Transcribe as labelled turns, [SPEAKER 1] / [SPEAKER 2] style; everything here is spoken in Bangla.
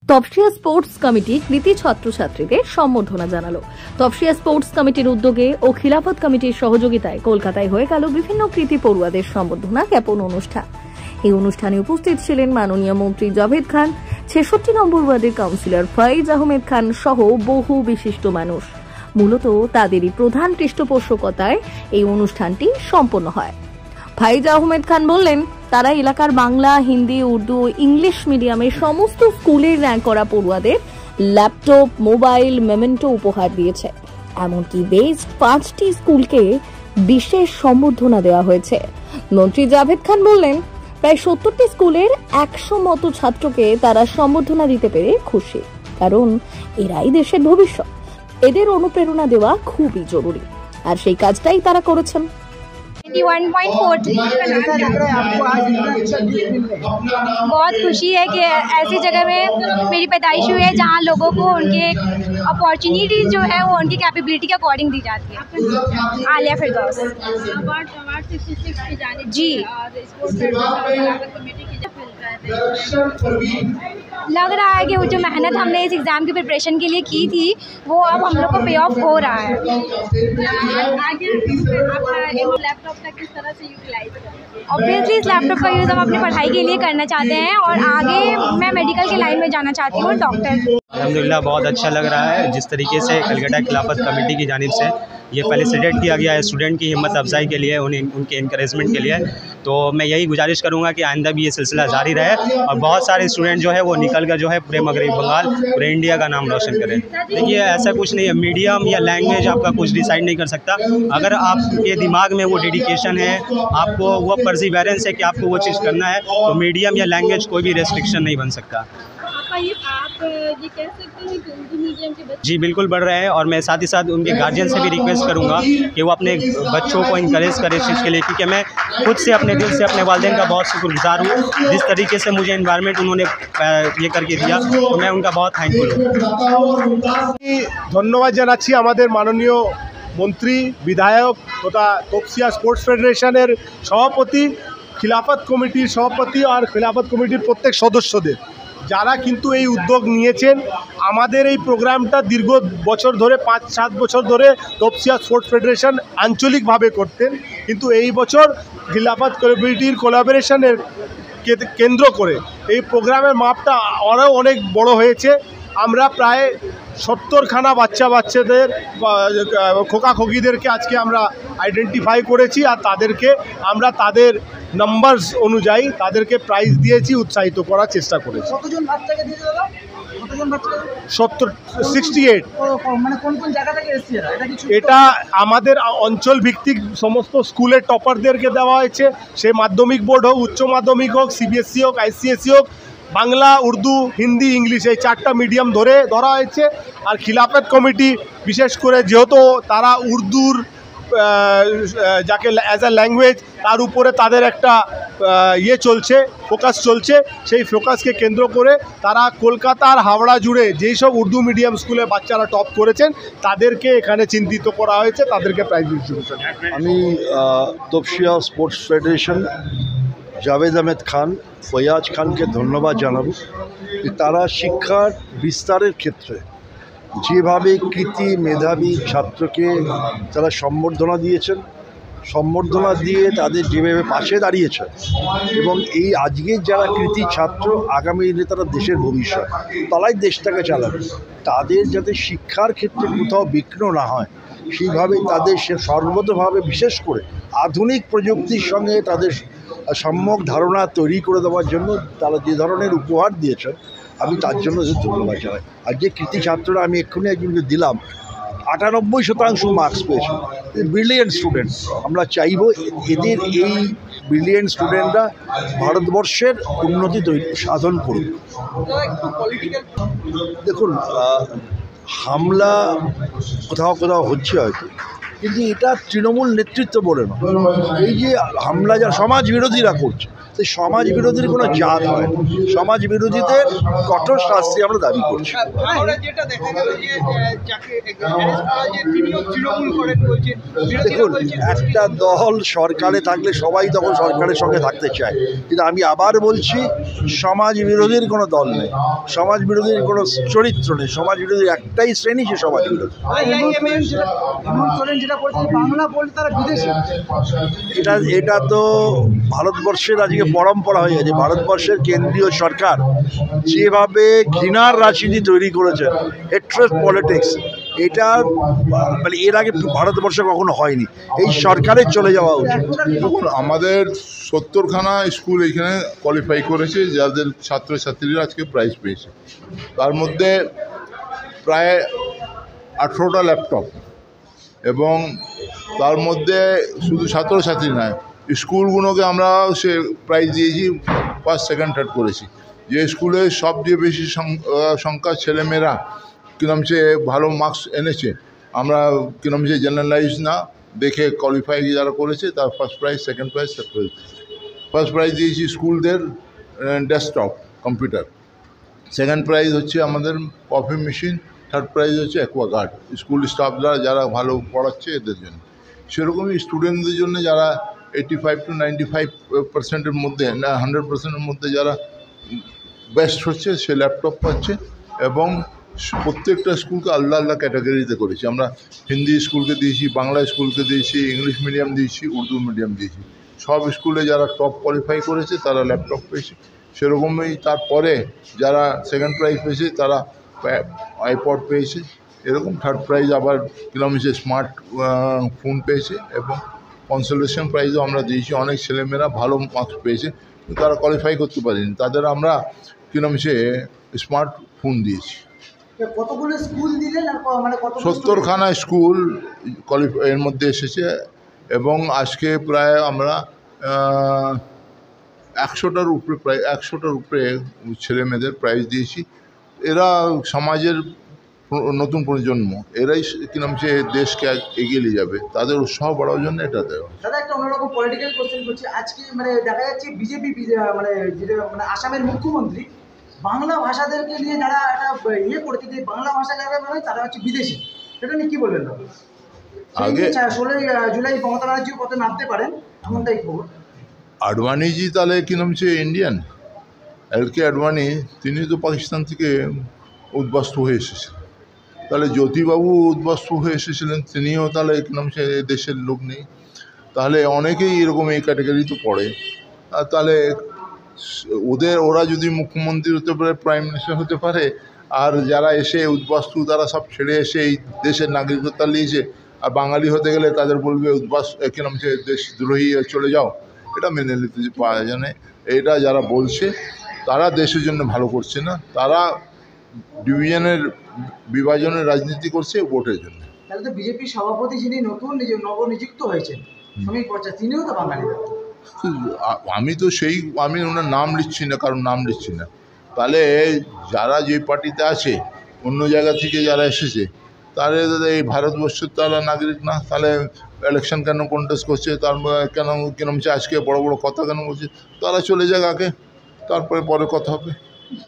[SPEAKER 1] তপসিয়া স্পোর্টস কমিটি কৃতি ছাত্রছাত্রীদের সম্বর্ধনা জানালো। তপসিয়া স্পোর্টস কমিটির উদ্যোগে ও খিলাফত কমিটির সহযোগিতায় কলকাতায় হয়ে গেল বিভিন্ন কৃতি পড়ুয়াদের সম্বর্ধনা জ্ঞাপন অনুষ্ঠান। এই অনুষ্ঠানে উপস্থিত ছিলেন মাননীয় মন্ত্রী জাভেদ খান, ৬৬ নম্বর ওয়ার্ডের কাউন্সিলর ফয়েজ আহমেদ খান সহ বহু বিশিষ্ট মানুষ। মূলত তাদেরই প্রধান পৃষ্ঠপোষকতায় এই অনুষ্ঠানটি সম্পন্ন হয়। ফয়েজ আহমেদ খান বললেন, তারা এলাকার বাংলা, হিন্দি, উর্দু ও ইংলিশ মিডিয়ামের সমস্ত স্কুলের র্যাঙ্ক করা পড়ুয়াদের ল্যাপটপ, মোবাইল, মেমেন্টো উপহার দিয়েছে। এমনকি বেস্ট 5টি স্কুলকে বিশেষ সম্বর্ধনা দেওয়া হয়েছে। মন্ত্রী জাভেদ খান বললেন, প্রায় 70টি স্কুলের 100 মতো ছাত্রকে তারা সম্বর্ধনা দিতে পেরে খুশি, কারণ এরাই দেশের ভবিষ্যৎ। এদের অনুপ্রেরণা দেওয়া খুবই জরুরি, আর সেই কাজটাই তারা করেছেন।
[SPEAKER 2] 91.43 बहुत खुशी है कि ऐसी जगह में मेरी पैदाइश हुई है जहाँ लोगों को उनके अपॉर्चुनिटी जो है वो उनकी कैपेबिलिटी के अकॉर्डिंग दी जाती है। आलिया फिरदौस जी। लग रहा है कि वो जो मेहनत हमने इस एग्ज़ाम की प्रिपरेशन के लिए की थी वो अब हम लोग को पे ऑफ हो रहा है। लैपटॉप का किस तरह से यूटिलाइज करेंगे? ऑब्वियसली इस लैपटॉप का यूज़ हम अपनी पढ़ाई के लिए करना चाहते हैं और आगे मैं मेडिकल की लाइन में जाना चाहती हूँ, डॉक्टर।
[SPEAKER 3] अल्हम्दुलिल्लाह बहुत अच्छा लग रहा है जिस तरीके से कलकत्ता खिलाफत कमेटी की जानिब से ये फैसिलिटेट किया गया है स्टूडेंट की हिम्मत अफजाई के लिए, उनके इनकरेजमेंट के लिए। तो मैं यही गुजारिश करूँगा कि आइंदा भी ये सिलसिला जारी रहे और बहुत सारे स्टूडेंट जो है वो निकल कर जो है पूरे मगरबी बंगाल, पूरे इंडिया का नाम रोशन करें। देखिए ऐसा कुछ नहीं है, मीडियम या लैंग्वेज आपका कुछ डिसाइड नहीं कर सकता। अगर आपके दिमाग में वो डेडिकेशन है, आपको वो परसिवेरेंस है कि आपको वो चीज़ करना है, तो मीडियम या लैंग्वेज कोई भी रेस्ट्रिक्शन नहीं बन सकता।
[SPEAKER 2] आप ये कह सकते हैं कि उर्दू मीडियम के बच्चे
[SPEAKER 3] जी बिल्कुल बढ़ रहे हैं और मैं साथ ही साथ उनके गार्जियन से भी रिक्वेस्ट करूंगा कि वो अपने बच्चों को इंकरेज करें इस चीज़ के लिए, क्योंकि मैं खुद से अपने दिल से अपने वालिदैन का बहुत शुक्रगुजार हूँ। जिस तरीके से मुझे एनवायरनमेंट उन्होंने ये करके दिया, तो मैं उनका बहुत थैंकफुल हूँ।
[SPEAKER 4] धन्यवाद জানাচ্ছি আমাদের মাননীয় মন্ত্রী, বিধায়ক তথা তপসিয়া স্পোর্টস ফেডারেশনের সভাপতি, খিলাফত কমিটির সভাপতি আর খিলাফত কমিটির প্রত্যেক সদস্যদের, যারা কিন্তু এই উদ্যোগ নিয়েছেন। আমাদের এই প্রোগ্রামটা দীর্ঘ বছর ধরে 5-7 বছর ধরে তপসিয়া স্পোর্টস ফেডারেশন আঞ্চলিকভাবে করতেন, কিন্তু এই বছর খিলাফত কমিটির কোলাবোরেশনের কেন্দ্র করে এই প্রোগ্রামের মাপটা আরও অনেক বড় হয়েছে। আমরা প্রায় 70খানা বাচ্চাদের খোকাখোকিদেরকে আজকে আমরা আইডেন্টিফাই করেছি আর তাদেরকে আমরা তাদের নাম্বারস অনুযায়ী তাদেরকে প্রাইজ দিয়েছি, উৎসাহিত করার চেষ্টা করেছি।
[SPEAKER 5] কতজন বাচ্চাকে দিয়েছে দাদা? কতজন বাচ্চাকে?
[SPEAKER 4] 68।
[SPEAKER 5] মানে কোন কোন জায়গা থেকে এসেছে
[SPEAKER 4] এটা আমাদের অঞ্চল ভিত্তিক সমস্ত স্কুলের টপারদেরকে দেওয়া হয়েছে, সে মাধ্যমিক বোর্ড হোক, উচ্চ মাধ্যমিক হোক, সিবিএসসি হোক, আইসিএসসি হোক, বাংলা, উর্দু, হিন্দি, ইংলিশ এই 4টা মিডিয়াম ধরা হয়েছে। আর খিলাফত কমিটি বিশেষ করে যেহেতু তারা উর্দুর যাকে অ্যাজ আ ল্যাঙ্গুয়েজ তার উপরে তাদের একটা চলছে, ফোকাস চলছে, সেই ফোকাসকে কেন্দ্র করে তারা কলকাতা আর হাওড়া জুড়ে যেই সব উর্দু মিডিয়াম স্কুলে বাচ্চারা টপ করেছেন তাদেরকে এখানে চিহ্নিত করা হয়েছে, তাদেরকে প্রাইজ ডিস্ট্রিবিউশন।
[SPEAKER 6] আমি তপসিয়া স্পোর্টস ফেডারেশন জাভেদ আহমেদ খান, ফয়াজ খানকে ধন্যবাদ জানাব যে তারা শিক্ষার বিস্তারের ক্ষেত্রে যেভাবে কৃতি মেধাবী ছাত্রকে তারা সম্বর্ধনা দিয়েছেন, সম্বর্ধনা দিয়ে তাদের যেভাবে পাশে দাঁড়িয়েছেন এবং এই আজকের যারা কৃতি ছাত্র আগামী দিনে তারা দেশের ভবিষ্যৎ, তারাই দেশটাকে চালাবে। তাদের যাতে শিক্ষার ক্ষেত্রে কোথাও বিঘ্ন না হয় সেইভাবে তাদের সর্বতভাবে বিশেষ করে আধুনিক প্রযুক্তির সঙ্গে তাদের সম্যক ধারণা তৈরি করে দেওয়ার জন্য তারা যে ধরনের উপহার দিয়েছেন আমি তার জন্য ধন্যবাদ জানাই। আর যে কৃতি ছাত্ররা আমি এক্ষুনি একজনকে দিলাম 98% মার্কস পেয়েছে, ব্রিলিয়েন্ট স্টুডেন্ট। আমরা চাইব এদের এই ব্রিলিয়েন্ট স্টুডেন্টরা ভারতবর্ষের উন্নতি সাধন করুক। দেখুন, হামলা কোথাও কোথাও হচ্ছে হয়তো, কিন্তু এটা তৃণমূল নেতৃত্ব বলে না, এই যে হামলা যারা সমাজ বিরোধীরা করছে তো সমাজ বিরোধীর কোনো জাত হয় না। সমাজ বিরোধীদের কঠোর শাস্তি আমরা দাবি করছি।
[SPEAKER 5] যেটা দেখা গেল যে যাকে অ্যারেস্ট করা যে তিনিও তৃণমূল করেন বলছেন,
[SPEAKER 6] দেখুন, একটা দল সরকারে থাকলে সবাই তখন সরকারের সঙ্গে থাকতে চায়, কিন্তু আমি আবার বলছি সমাজ বিরোধীর কোনো দল নেই, সমাজ বিরোধীর কোনো চরিত্র নেই, সমাজ বিরোধীর একটাই শ্রেণী, সে সমাজ বিরোধী।
[SPEAKER 5] যেটা বলছে বাংলা বলতে তারা বিদেশি,
[SPEAKER 6] এটা তো ভারতবর্ষের আজকে পরম্পরা হয়ে গেছে। ভারতবর্ষের কেন্দ্রীয় সরকার যেভাবে ঘৃণার রাজনীতি তৈরি করেছে, হেট্রেড পলিটিক্স, এটা মানে এর আগে ভারতবর্ষে কখনো হয়নি। এই সরকারের চলে যাওয়া উচিত।
[SPEAKER 7] দেখুন, আমাদের 70খানা স্কুল এইখানে কোয়ালিফাই করেছে, যাদের ছাত্রছাত্রীরা আজকে প্রাইজ পেয়েছে। তার মধ্যে প্রায় 18টা ল্যাপটপ, এবং তার মধ্যে শুধু ছাত্রছাত্রী নয়, স্কুলগুলোকে আমরা সে প্রাইজ দিয়েছি, ফার্স্ট সেকেন্ড থার্ড করেছি। যে স্কুলে সবচেয়ে বেশি সংখ্যা ছেলেমেয়েরা কিরম সে ভালো মার্কস এনেছে, আমরা কিরম সে জেনারেলাইজ না দেখে কোয়ালিফাই যারা করেছে তার first prize, second prize, third prize. First prize দিয়েছি স্কুলদের ডেস্কটপ কম্পিউটার, সেকেন্ড প্রাইজ হচ্ছে আমাদের কফি মেশিন, থার্ড প্রাইজ হচ্ছে অ্যাকোয়াগার্ড। স্কুল স্টাফরা যারা ভালো পড়াচ্ছে এদের জন্য। সেরকমই স্টুডেন্টদের জন্য যারা 85 to 95% মধ্যে, না 100% মধ্যে যারা বেস্ট হচ্ছে, সে ল্যাপটপ পাচ্ছে। এবং প্রত্যেকটা স্কুলকে আলাদা আলাদা ক্যাটাগরিতে করেছি আমরা। হিন্দি স্কুলকে দিয়েছি, বাংলা স্কুলকে দিয়েছি, ইংলিশ মিডিয়াম দিয়েছি, উর্দু মিডিয়াম দিয়েছি। সব স্কুলে যারা টপ কোয়ালিফাই করেছে তারা ল্যাপটপ পেয়েছে। সেরকমই তারপরে যারা সেকেন্ড প্রাইজ পেয়েছে তারা আইপড পেয়েছে। এরকম থার্ড প্রাইজ আবার কিরম সে স্মার্ট ফোন পেয়েছে, এবং কনসোলেশন প্রাইজও আমরা দিয়েছি। অনেক ছেলেমেয়েরা ভালো মার্কস পেয়েছে, কিন্তু তারা কোয়ালিফাই করতে পারেনি, তাদের আমরা কিরম সে স্মার্ট ফোন দিয়েছি।
[SPEAKER 5] কতগুলো স্কুল দিলেন, মানে
[SPEAKER 7] 70খানা স্কুল এর মধ্যে এসেছে, এবং আজকে প্রায় আমরা 100টার উপরে, প্রায় 100টার উপরে ছেলে মেয়েদের প্রাইজ দিয়েছি। এরা সমাজের নতুন প্রজন্ম, এরাই কিরম সে দেশকে এগিয়ে নিয়ে যাবে, তাদের উৎসাহ বাড়ানোর জন্য এটা দেওয়া।
[SPEAKER 5] দাদা, একটা অন্যরকম পলিটিক্যাল কোশ্চেন করছি। আজকে মানে দেখা যাচ্ছে বিজেপি মানে যেটা মানে আসামের মুখ্যমন্ত্রী বাংলা ভাষাদেরকে নিয়ে যারা একটা ইয়ে করছে, যে বাংলা ভাষা যারা মানে তারা হচ্ছে বিদেশি, সেটা নিয়ে কী বলবেন দাদা?
[SPEAKER 7] আগে
[SPEAKER 5] 16 জুলাই মমতা ব্যানার্জিও কত নামতে পারেন এমনটাই খবর।
[SPEAKER 7] আডবাণীজি তাহলে কিরম সে ইন্ডিয়ান, এলকে আডবাণী, তিনি তো পাকিস্তান থেকে উদ্বাস্তু হয়ে এসেছিলেন। তাহলে জ্যোতিবাবু উদ্বাস্তু হয়ে এসেছিলেন, তিনিও তাহলে কিরম সে দেশের লোক নেই। তাহলে অনেকেই এরকম এই ক্যাটাগরিতে পড়ে। আর তাহলে ওরা যদি মুখ্যমন্ত্রী হতে পারে, প্রাইম মিনিস্টার হতে পারে, আর যারা এসে উদ্বাস্তু তারা সব ছেড়ে এসে এই দেশের নাগরিকতা নিয়েছে, আর বাঙালি হতে গেলে তাদের বলবে কিরম সে দেশদ্রোহী, চলে যাও, এটা মেনে নিতে পারা যায় না। এটা যারা বলছে তারা দেশের জন্য ভালো করছে না, তারা বিভাজনের রাজনীতি করছে ভোটের জন্য।
[SPEAKER 5] তাহলে তো বিজেপির সভাপতি যিনি নতুন নবনিযুক্ত হয়েছেন শ্রমিক পর্যায়ে, তিনিও তো বাঙালি।
[SPEAKER 7] আমি ওনার নাম লিখছি না, কারণ নাম লিখছি না। তাহলে যারা যে পার্টিতে আছে, অন্য জায়গা থেকে যারা এসেছে, তাহলে এই ভারতবর্ষের তারা নাগরিক না, তাহলে ইলেকশন কেন কন্টেস্ট করছে, তার কেন কিরম আজকে বড় বড় কথা কেন বলছে, তারা চলে যাক আগে, তারপরে পরে কথা হবে।